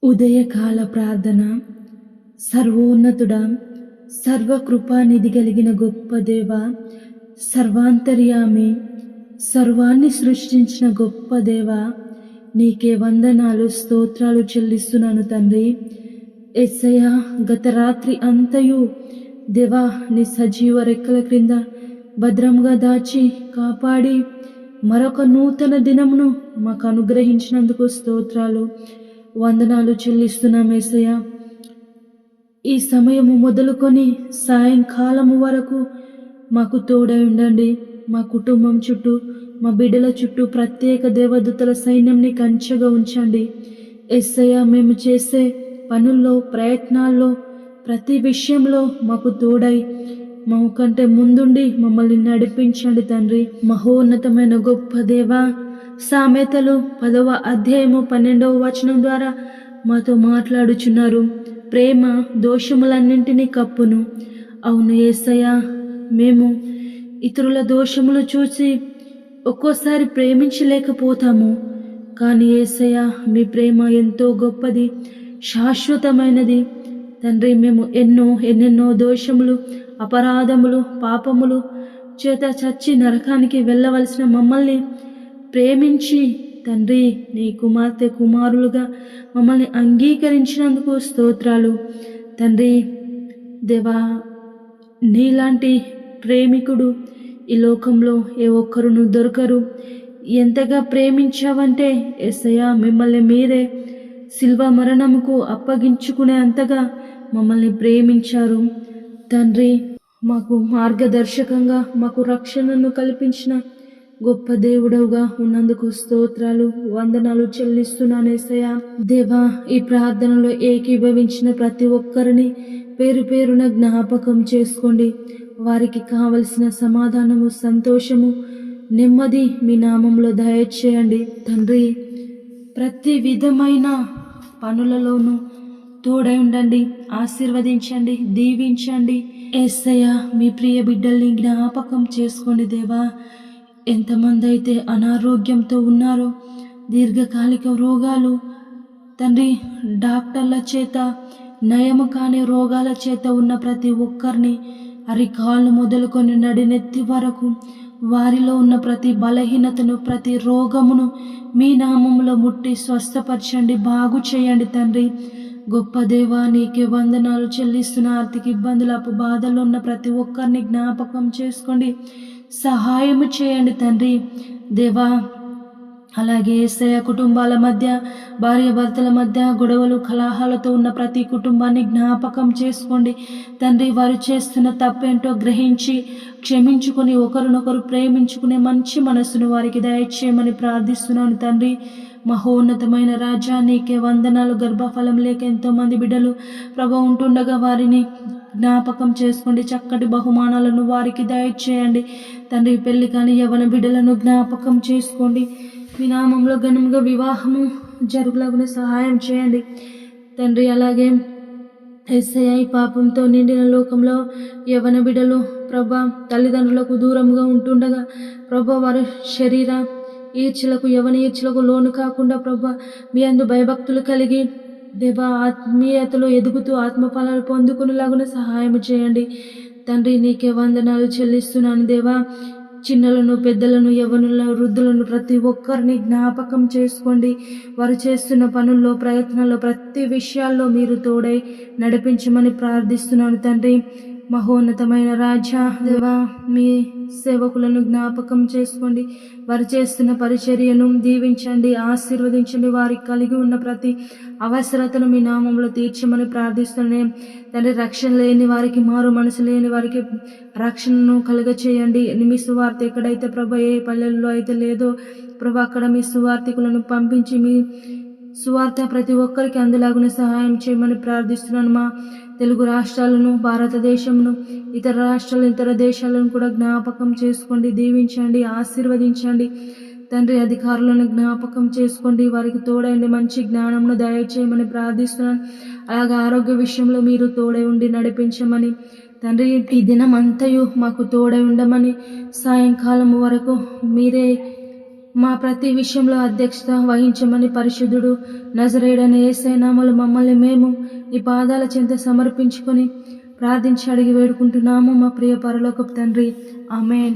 ఉదయకాల ప్రార్థన. సర్వోన్నతుడా, సర్వకృపానిధి కలిగిన గొప్ప దేవ, సర్వాంతర్యామి, సర్వాన్ని సృష్టించిన గొప్ప దేవ, నీకే వందనాలు స్తోత్రాలు చెల్లిస్తున్నాను తండ్రి. యేసయ్యా, గత రాత్రి అంతయు దేవా నీ సజీవ రెక్కల క్రింద భద్రంగా దాచి కాపాడి మరొక నూతన దినమును మాకు అనుగ్రహించినందుకు స్తోత్రాలు వందనాలు చెల్లిస్తున్నాం యేసయ్యా. ఈ సమయము మొదలుకొని సాయంకాలము వరకు మాకు తోడై ఉండండి. మా కుటుంబం చుట్టూ, మా బిడ్డల చుట్టూ ప్రత్యేక దేవదూతల సైన్యంని కంచెగా ఉంచండి యేసయ్యా. మేము చేసే పనుల్లో, ప్రయత్నాల్లో, ప్రతి విషయంలో మాకు తోడై మాకంటే ముందుండి మమ్మల్ని నడిపించండి తండ్రి. మహోన్నతమైన గొప్ప దేవా, సామెతలు 10వ అధ్యాయము 12వ వచనం ద్వారా మాతో మాట్లాడుచున్నారు. ప్రేమ దోషములన్నింటినీ కప్పును. అవును యేసయ్యా, మేము ఇతరుల దోషములు చూసి ఒక్కోసారి ప్రేమించలేకపోతాము. కానీ యేసయ్యా, మీ ప్రేమ ఎంతో గొప్పది, శాశ్వతమైనది తండ్రి. మేము ఎన్నెన్నో దోషములు, అపరాధములు, పాపములు చేత చచ్చి నరకానికి వెళ్ళవలసిన మమ్మల్ని ప్రేమించి తండ్రి నీ కుమార్తె కుమారులుగా మమ్మల్ని అంగీకరించినందుకు స్తోత్రాలు తండ్రి. దేవా, నీలాంటి ప్రేమికుడు ఈ లోకంలో ఏ ఒక్కరును దొరకరు. ఎంతగా ప్రేమించావంటే యేసయ్యా, మిమ్మల్ని మీరే శిల్వ మరణముకు అప్పగించుకునే అంతగా మమ్మల్ని ప్రేమించారు తండ్రి. మాకు మార్గదర్శకంగా మాకు రక్షణను కల్పించిన గొప్ప దేవుడవుగా ఉన్నందుకు స్తోత్రాలు వందనాలు చెల్లిస్తున్నాను యేసయ్యా. దేవా, ఈ ప్రార్థనలో ఏకీభవించిన ప్రతి ఒక్కరిని పేరు పేరున జ్ఞాపకం చేసుకోండి. వారికి కావలసిన సమాధానము, సంతోషము, నెమ్మది మీ నామంలో దయచేయండి తండ్రి. ప్రతి విధమైన పనులలోనూ తోడై ఉండండి, ఆశీర్వదించండి, దీవించండి యేసయ్యా. మీ ప్రియ బిడ్డల్ని జ్ఞాపకం చేసుకోండి దేవా. ఎంతమంది అయితే అనారోగ్యంతో ఉన్నారో, దీర్ఘకాలిక రోగాలు తండ్రి, డాక్టర్ల చేత నయము కాని రోగాల చేత ఉన్న ప్రతి ఒక్కరిని అరికాళ్ళు మొదలుకొని నడినెత్తి వరకు వారిలో ఉన్న ప్రతి బలహీనతను, ప్రతి రోగమును మీ నామములో ముట్టి స్వస్థపరచండి, బాగు చేయండి తండ్రి. గొప్ప దేవా, నీకే వందనాలు చెల్లిస్తున్న. ఆర్థిక ఇబ్బందులు, అపబాధల్లో ఉన్న ప్రతి ఒక్కరిని జ్ఞాపకం చేసుకోండి, సహాయము చేయండి తండ్రి. దేవా, అలాగే యేసయ్య, కుటుంబాల మధ్య, భార్యాభర్తల మధ్య గొడవలు, కలహాలతో ఉన్న ప్రతి కుటుంబాన్ని జ్ఞాపకం చేసుకోండి తండ్రి. వారు చేస్తున్న తప్పేంటో గ్రహించి క్షమించుకొని ఒకరినొకరు ప్రేమించుకునే మంచి మనసును వారికి దయచేయమని ప్రార్థిస్తున్నాను తండ్రి. మహోన్నతమైన రాజా, నీకే వందనాలు. గర్భఫలం లేక ఎంతోమంది బిడ్డలు ప్రభు ఉంటుండగా వారిని జ్ఞాపకం చేసుకోండి, చక్కటి బహుమానాలను వారికి దయచేయండి తండ్రి. పెళ్లి కాని యవ్వన బిడ్డలను జ్ఞాపకం చేసుకోండి. మీ నామంలో ఘనంగా వివాహము జరుగులాగున సహాయం చేయండి తండ్రి. అలాగే యేసయ్యా, ఈ పాపంతో నిండిన లోకంలో యవ్వన బిడ్డలు ప్రభా తల్లిదండ్రులకు దూరంగా ఉంటుండగా ప్రభా వారు శరీర ఈర్చులకు, యవ్వన ఈర్చులకు లోను కాకుండా ప్రభా మీ అందు భయభక్తులు కలిగి దేవా ఆత్మీయతలో ఎదుగుతూ ఆత్మఫలాలు పొందుకునేలాగున సహాయం చేయండి తండ్రి. నీకే వందనాలు చెల్లిస్తున్నాను దేవా. చిన్నలను, పెద్దలను, యవ్వనులను, వృద్ధులను ప్రతి ఒక్కరిని జ్ఞాపకం చేసుకోండి. వారు చేస్తున్న పనుల్లో, ప్రయత్నాల్లో, ప్రతి విషయాల్లో మీరు తోడై నడిపించమని ప్రార్థిస్తున్నాను తండ్రి. మహోన్నతమైన రాజా దేవా, మీ సేవకులను జ్ఞాపకం చేసుకోండి. వారు చేస్తున్న పరిచర్యను దీవించండి, ఆశీర్వదించండి. వారికి కలిగి ఉన్న ప్రతి అవసరతను మీ నామంలో తీర్చమని ప్రార్థిస్తున్నాను తండ్రి. రక్షణ లేని వారికి, మారు మనసు లేని వారికి రక్షణను కలుగచేయండి. మీ సువార్త ఎక్కడైతే ప్రభు ఏ పల్లెల్లో అయితే లేదో ప్రభు అక్కడ మీ సువార్థికులను పంపించి మీ సువార్త ప్రతి ఒక్కరికి అందులాగున సహాయం చేయమని ప్రార్థిస్తున్నాను. మా తెలుగు రాష్ట్రాలను, భారతదేశంను, ఇతర రాష్ట్రాలు, ఇతర దేశాలను కూడా జ్ఞాపకం చేసుకోండి, దీవించండి, ఆశీర్వదించండి తండ్రి. అధికారులను జ్ఞాపకం చేసుకోండి, వారికి తోడైండి, మంచి జ్ఞానంను దయచేయమని ప్రార్థిస్తున్నాను. అలాగే ఆరోగ్య విషయంలో మీరు తోడై ఉండి నడిపించమని తండ్రి. ఈ దినం అంతయు మాకు తోడై ఉండమని, సాయంకాలం వరకు మీరే మా ప్రతి విషయంలో అధ్యక్షత వహించమని పరిశుద్ధుడు నజరేయుడైన యేసయ్య నామములో మమ్మల్ని మేము నీ పాదాల చెంత సమర్పించుకొని ప్రార్థించి అడిగి వేడుకుంటున్నాము మా ప్రియ పరలోకపు తండ్రి. ఆమేన్.